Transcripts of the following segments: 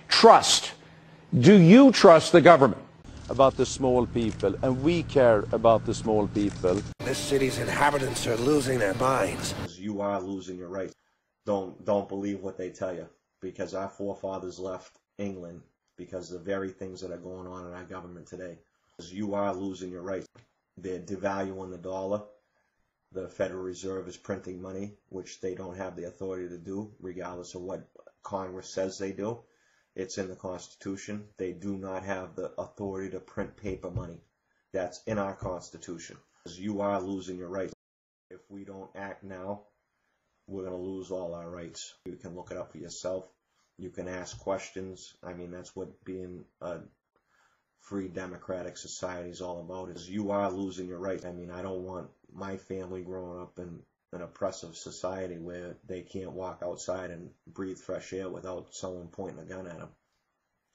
trust. Do you trust the government? About the small people, and we care about the small people. This city's inhabitants are losing their minds. You are losing your rights. Don't believe what they tell you, because our forefathers left England because of the very things that are going on in our government today. You are losing your rights. They're devaluing the dollar. The Federal Reserve is printing money, which they don't have the authority to do, regardless of what Congress says they do. It's in the Constitution. They do not have the authority to print paper money. That's in our Constitution. You are losing your rights. If we don't act now, we're going to lose all our rights. You can look it up for yourself. You can ask questions. I mean, that's what being a free democratic society is all about. Is you are losing your rights. I mean, I don't want my family growing up in an oppressive society where they can't walk outside and breathe fresh air without someone pointing a gun at them.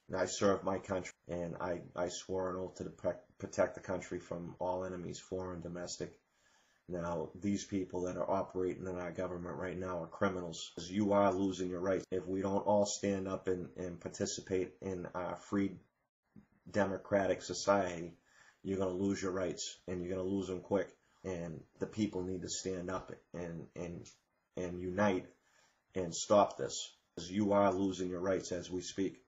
And I served my country, and I swore an oath to protect the country from all enemies, foreign, domestic. Now, these people that are operating in our government right now are criminals. You are losing your rights. If we don't all stand up and participate in our free democratic society, you're going to lose your rights, and you're going to lose them quick. And the people need to stand up and unite and stop this. Because you are losing your rights as we speak.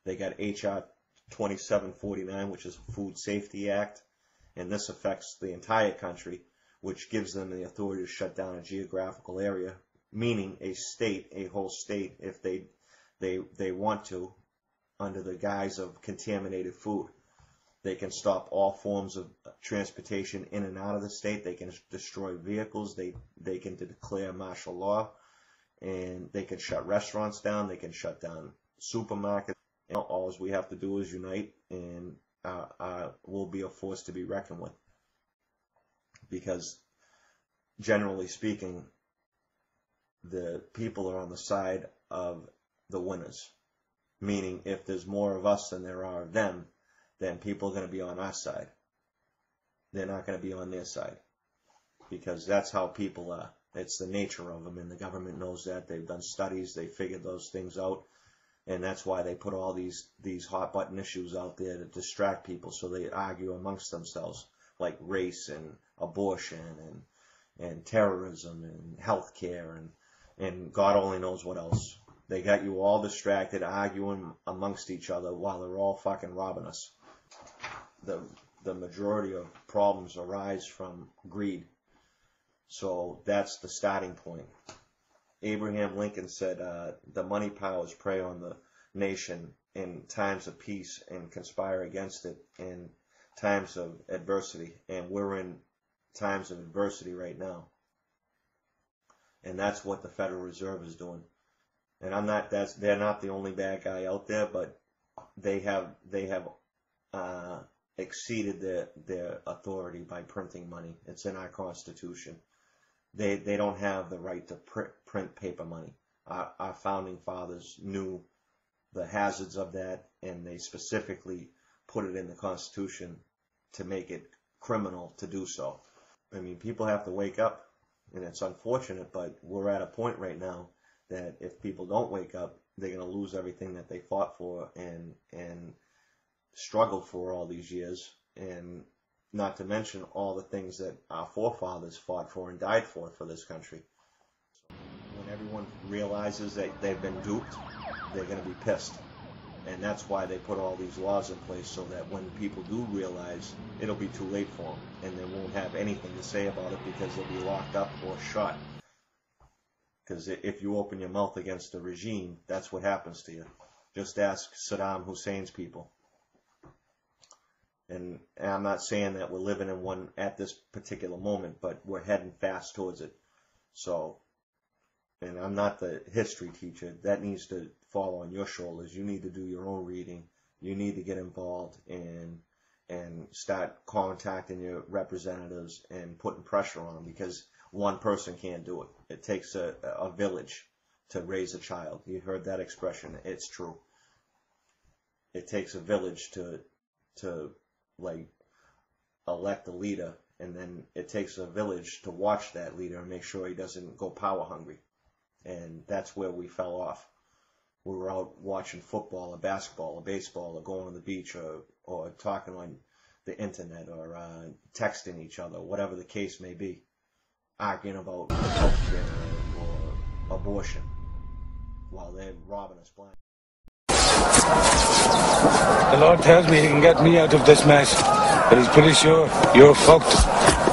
They got H.R. 2749, which is a Food Safety Act, and this affects the entire country, which gives them the authority to shut down a geographical area, meaning a state, a whole state, if they want to, under the guise of contaminated food. They can stop all forms of transportation in and out of the state. They can destroy vehicles. They can declare martial law, and they can shut restaurants down. They can shut down supermarkets. And all we have to do is unite, and we'll be a force to be reckoned with. Because generally speaking, the people are on the side of the winners. Meaning, if there's more of us than there are of them, then people are going to be on our side. They're not going to be on their side. Because that's how people are. It's the nature of them, and the government knows that. They've done studies. They figured those things out. And that's why they put all these hot-button issues out there to distract people, so they argue amongst themselves, like race and abortion and terrorism and healthcare and God only knows what else. They got you all distracted, arguing amongst each other while they're all fucking robbing us. The majority of problems arise from greed. So that's the starting point. Abraham Lincoln said, the money powers prey on the nation in times of peace and conspire against it in times of adversity. And we're in times of adversity right now. And that's what the Federal Reserve is doing. And they're not the only bad guy out there, but they have exceeded their authority by printing money. It's in our Constitution. They don't have the right to print paper money. Our founding fathers knew the hazards of that, and they specifically put it in the Constitution to make it criminal to do so. I mean, people have to wake up, and it's unfortunate, but we're at a point right now that if people don't wake up, they're going to lose everything that they fought for and struggled for all these years, and not to mention all the things that our forefathers fought for and died for this country. So when everyone realizes that they've been duped, they're going to be pissed. And that's why they put all these laws in place, so that when people do realize, it'll be too late for them, and they won't have anything to say about it because they'll be locked up or shot. Because if you open your mouth against the regime, that's what happens to you. Just ask Saddam Hussein's people. And I'm not saying that we're living in one at this particular moment, but we're heading fast towards it. So, and I'm not the history teacher. That needs to fall on your shoulders. You need to do your own reading. You need to get involved and start contacting your representatives and putting pressure on them, because one person can't do it. It takes a village to raise a child. You heard that expression. It's true. It takes a village to like elect a leader, and then it takes a village to watch that leader and make sure he doesn't go power hungry. And that's where we fell off. we were out watching football or basketball or baseball or going on the beach or talking on the internet or texting each other, whatever the case may be, arguing about healthcare or abortion while they're robbing us blind. The Lord tells me he can get me out of this mess, but he's pretty sure you're fucked.